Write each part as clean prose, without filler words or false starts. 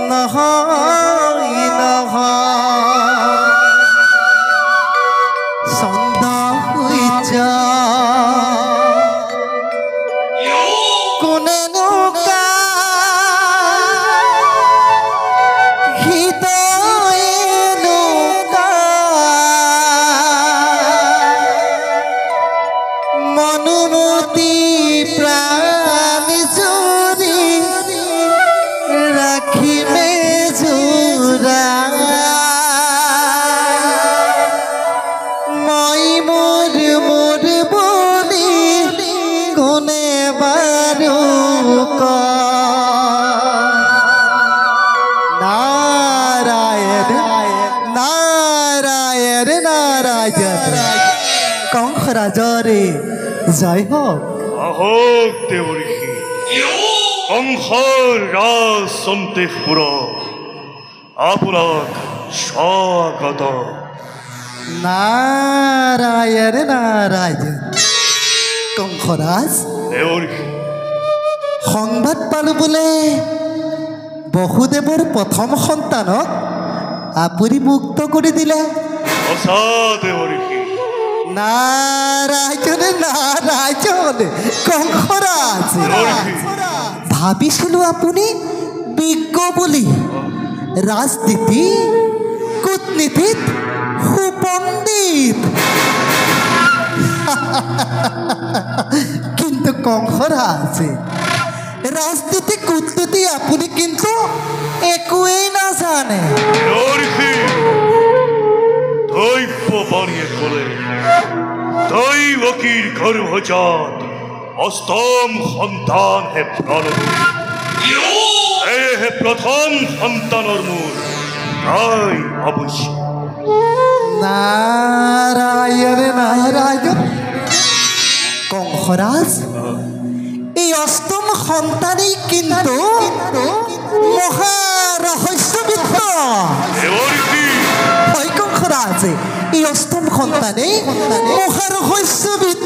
নহয় নহয় চন্দ হৈ যা কোনেনো মনুমতি প্রাণ জুড়ি রাখিবে জোড়া মই মোর মোর বলি কোনে বারু নারায়ণ নারায়ণ নারায়ণ কংস রাজরে জয় হোক আহোক দেবঋষি কংসৰ ৰাজ সন্তেশপুৰ আপোনাক স্বাগত নাৰায়ণ নাৰায়ণ কংসৰাজ দেবঋষি সংবাদ পালো বোলে বসুদেৱৰ প্ৰথম সন্তানক আপুনি মুক্ত কৰি দিলে সঁচা দেবঋষি নাৰায়ণ নাৰায়ণ কংসৰাজ ভাবিছিলো আপুনি বিজ্ঞ বুলি ৰাজনীতি কূটনীতিত সুপণ্ডিত কিন্তু কংসৰাজ ৰাজনীতি কূটনীতি আপুনি কিন্তু একোৱেই নাজানে দেবঋষি দৈব বাণীয়ে ক'লে দৈৱকীৰ গৰ্ভজাত অষ্টম সন্তান হে প্ৰণৱী সেয়েহে প্ৰথম সন্তানৰ মোৰ প্ৰায় অৱশ্যক নাৰায়ণ নাৰায়ণ কংসৰাজ এই অষ্টম সন্তানেই কিন্তু মহাৰহস্যবিদ হয় কংসৰাজ এই অষ্টম সন্তানেই মহাৰহস্যবিদ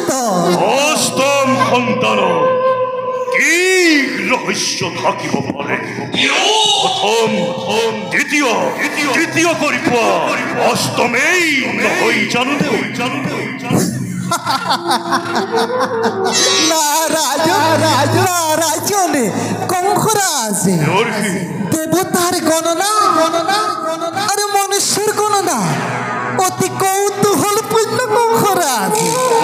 অষ্টম সন্তানৰ কি ৰহস্য থাকিব পাৰে প্ৰথম দ্বিতীয় তৃতীয় কৰি পোৱা অষ্টমেই নহয় জানো নারায়ণ কংসরাজ দেবতার গণনা আর মনুষ্যের গণনা অতি কৌতূহলপূর্ণ কংসরাজ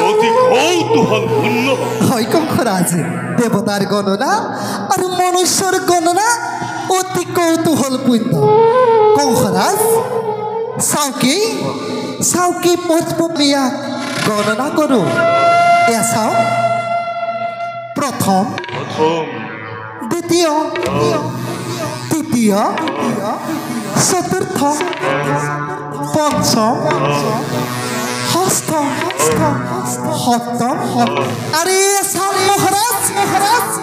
অতি কৌতূহলপূর্ণ হয় কংসরাজ দেবতার গণনা আর মনুষ্যর গণনা অতি কৌতূহলপূর্ণ কংসরাজ চাওকি পচপপিয়া গণনা করো এয়া চাও প্রথম দ্বিতীয় তৃতীয় চতুর্থ পঞ্চম ষষ্ঠ সপ্তম আর এয়া চাও মহারাজ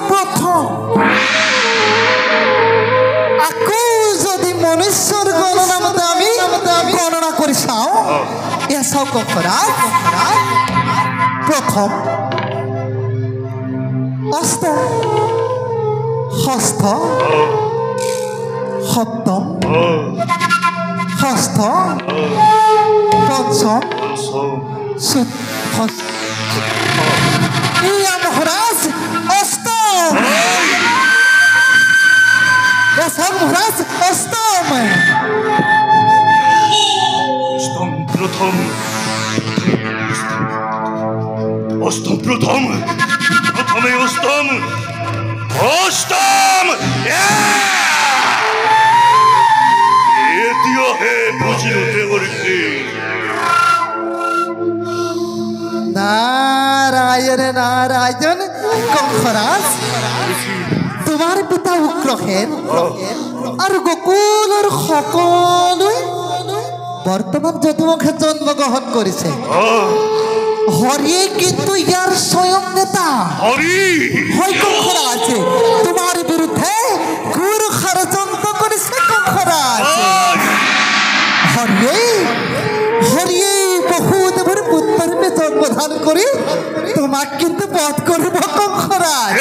প্রথম আকৌ যদি মনুষ্যর গণনা মতে আমি গণনা করে চাও এয়া চাও কংসরাজ প্রথম অষ্টম ষষ্ঠ সপ্তম ষষ্ঠ পঞ্চম ইয়া মহারাজ অষ্টম মহারাজ অষ্টম প্রথম প্রথমে অষ্টম এটিও হে বুঝিল দেবঋষি নারায়ণ কংসরাজ তোমার পিতা উগ্রসেন আর গোকুলের সকলে বর্তমান যদুবংশে জন্মগ্রহণ করেছে হরিয়ে কিন্তু ইয়ার স্বয়ং নেতা হয় কংসরাজ তোমার বিরুদ্ধে ঘোর ষড়যন্ত্র করেছে কংসরাজ হরিয়ে বহুদেবের পুত্রের জন্মদান করে তোমাকে কিন্তু বধ করব কংসরাজ